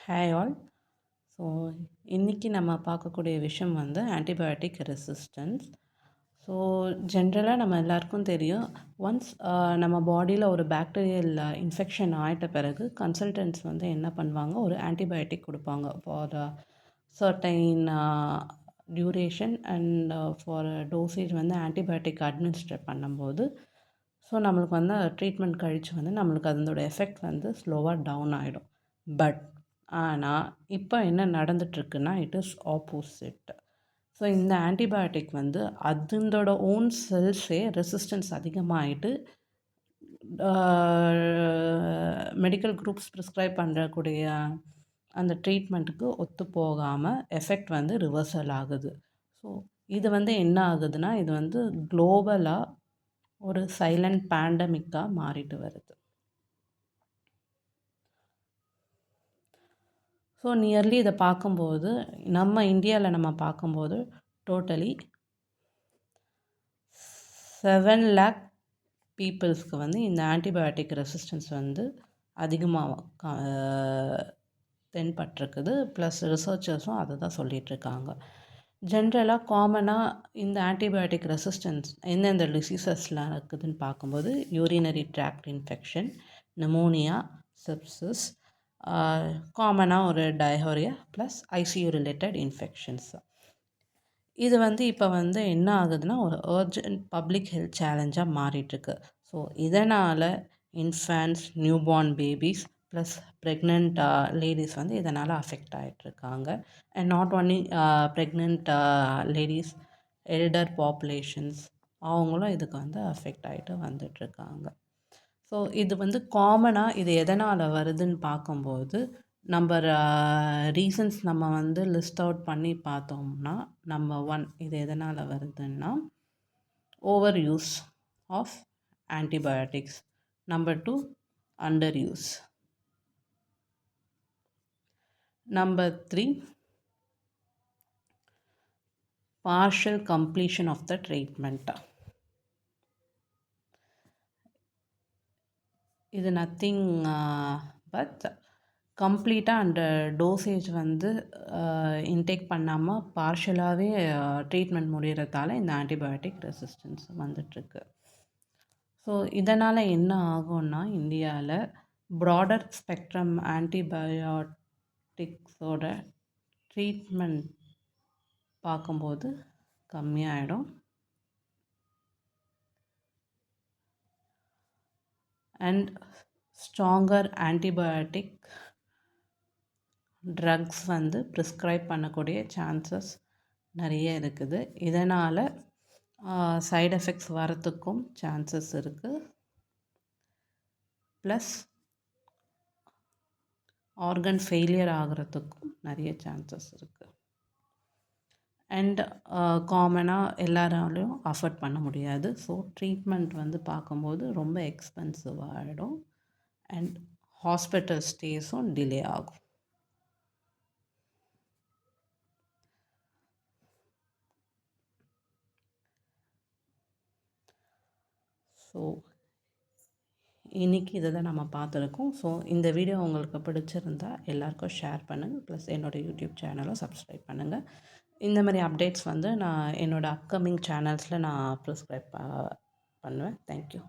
Hi all. So இன்றைக்கி நம்ம பார்க்கக்கூடிய விஷயம் வந்து ஆன்டிபயோட்டிக் ரெசிஸ்டன்ஸ். ஸோ ஜென்ரலாக நம்ம எல்லாருக்கும் தெரியும், ஒன்ஸ் நம்ம பாடியில் ஒரு பாக்டீரியல் இன்ஃபெக்ஷன் ஆகிட்ட பிறகு கன்சல்டன்ட்ஸ் வந்து என்ன பண்ணுவாங்க, ஒரு ஆன்டிபயோட்டிக் கொடுப்பாங்க for certain duration and for dosage வந்து ஆன்டிபயோட்டிக் அட்மினிஸ்ட்ரேட் பண்ணும்போது ஸோ நம்மளுக்கு வந்து ட்ரீட்மெண்ட் கழித்து வந்து நம்மளுக்கு அதனோட எஃபெக்ட் வந்து ஸ்லோவாக டவுன் ஆகிடும். பட் ஆனால் இப்போ என்ன நடந்துட்டுருக்குன்னா, இட் இஸ் ஆப்போசிட். ஸோ இந்த ஆன்டிபயோட்டிக் வந்து அதோட ஓன் செல்ஸே ரெசிஸ்டன்ஸ் அதிகமாகிட்டு மெடிக்கல் குரூப்ஸ் ப்ரிஸ்கிரைப் பண்ணுறக்கூடிய அந்த ட்ரீட்மெண்ட்டுக்கு ஒத்து போகாமல் எஃபெக்ட் வந்து ரிவர்சல் ஆகுது. ஸோ இது வந்து என்ன ஆகுதுன்னா, இது வந்து குளோபலாக ஒரு சைலண்ட் பேண்டமிக்காக மாறிட்டு வருது. ஸோ நியர்லி இதை பார்க்கும்போது நம்ம இந்தியாவில் நம்ம பார்க்கும்போது டோட்டலி 7 lakh பீப்புள்ஸ்க்கு வந்து இந்த ஆன்டிபயோட்டிக் ரெசிஸ்டன்ஸ் வந்து அதிகமாக தென்பட்டிருக்குது. ப்ளஸ் ரிசர்ச்சர்ஸும் அதை தான் சொல்லிகிட்ருக்காங்க. ஜென்ரலாக காமனாக இந்த ஆன்டிபயோட்டிக் ரெசிஸ்டன்ஸ் எந்தெந்த டிசீசஸ்லாம் இருக்குதுன்னு பார்க்கும்போது urinary tract infection, pneumonia, sepsis, காமனாக ஒரு diarrhoea plus ICU related infections. இது வந்து இப்போ வந்து என்ன ஆகுதுன்னா, ஒரு அர்ஜென்ட் பப்ளிக் ஹெல்த் சேலஞ்சாக மாறிட்டுருக்கு. ஸோ இதனால் infants, newborn babies plus pregnant ladies வந்து இதனால் அஃபெக்ட் ஆகிட்ருக்காங்க. And not only pregnant ladies, elder populations அவங்களும் இதுக்கு வந்து அஃபெக்ட் ஆகிட்டு வந்துட்டுருக்காங்க. ஸோ இது வந்து காமனாக இது எதனால் வருதுன்னு பார்க்கும்போது நம்ம ரீசன்ஸ் நம்ம வந்து லிஸ்ட் அவுட் பண்ணி பார்த்தோம்னா, நம்பர் 1 இது எதனால் வருதுன்னா, over use of antibiotics. Number 2 under use. Number 3 partial completion of the treatment. இது நத்திங் பட் கம்ப்ளீட்டாக அந்த டோசேஜ் வந்து இன்டேக் பண்ணாமல் பார்ஷியலாகவே ட்ரீட்மெண்ட் முடிகிறதால இந்த ஆன்டிபயோட்டிக் ரெசிஸ்டன்ஸ் வந்துட்டுருக்கு. ஸோ இதனால் என்ன ஆகும்னா, இந்தியாவில் ப்ராடர் ஸ்பெக்ட்ரம் ஆன்டிபயோட்டிக்ஸோட ட்ரீட்மெண்ட் பார்க்கும்போது கம்மியாயிடும். அண்ட் ஸ்ட்ராங்கர் ஆன்டிபயோட்டிக் ட்ரக்ஸ் வந்து ப்ரிஸ்கிரைப் பண்ணக்கூடிய சான்சஸ் நிறைய இருக்குது. இதனால் சைடு எஃபெக்ட்ஸ் வரத்துக்கும் சான்சஸ் இருக்குது. ப்ளஸ் ஆர்கன் ஃபெயிலியர் ஆகிறதுக்கும் நிறைய சான்சஸ் இருக்குது. அண்ட் காமனாக எல்லாராலையும் அஃபோர்ட் பண்ண முடியாது. ஸோ ட்ரீட்மெண்ட் வந்து பார்க்கும்போது ரொம்ப எக்ஸ்பென்சிவாக ஆகிடும். அண்ட் ஹாஸ்பிட்டல் ஸ்டேஸும் டிலே ஆகும். ஸோ இன்றைக்கி இதை தான் நம்ம பார்த்துருக்கோம். ஸோ இந்த வீடியோ உங்களுக்கு பிடிச்சிருந்தா எல்லாருக்கும் ஷேர் பண்ணுங்கள். ப்ளஸ் என்னோடய யூடியூப் சேனலும் சப்ஸ்கிரைப் பண்ணுங்கள். இந்த மாதிரி அப்டேட்ஸ் வந்து நான் என்னோடய அப்கமிங் சேனல்ஸில் நான் ப்ரிஸ்கிரைப் பண்ணுவேன். தேங்க்யூ.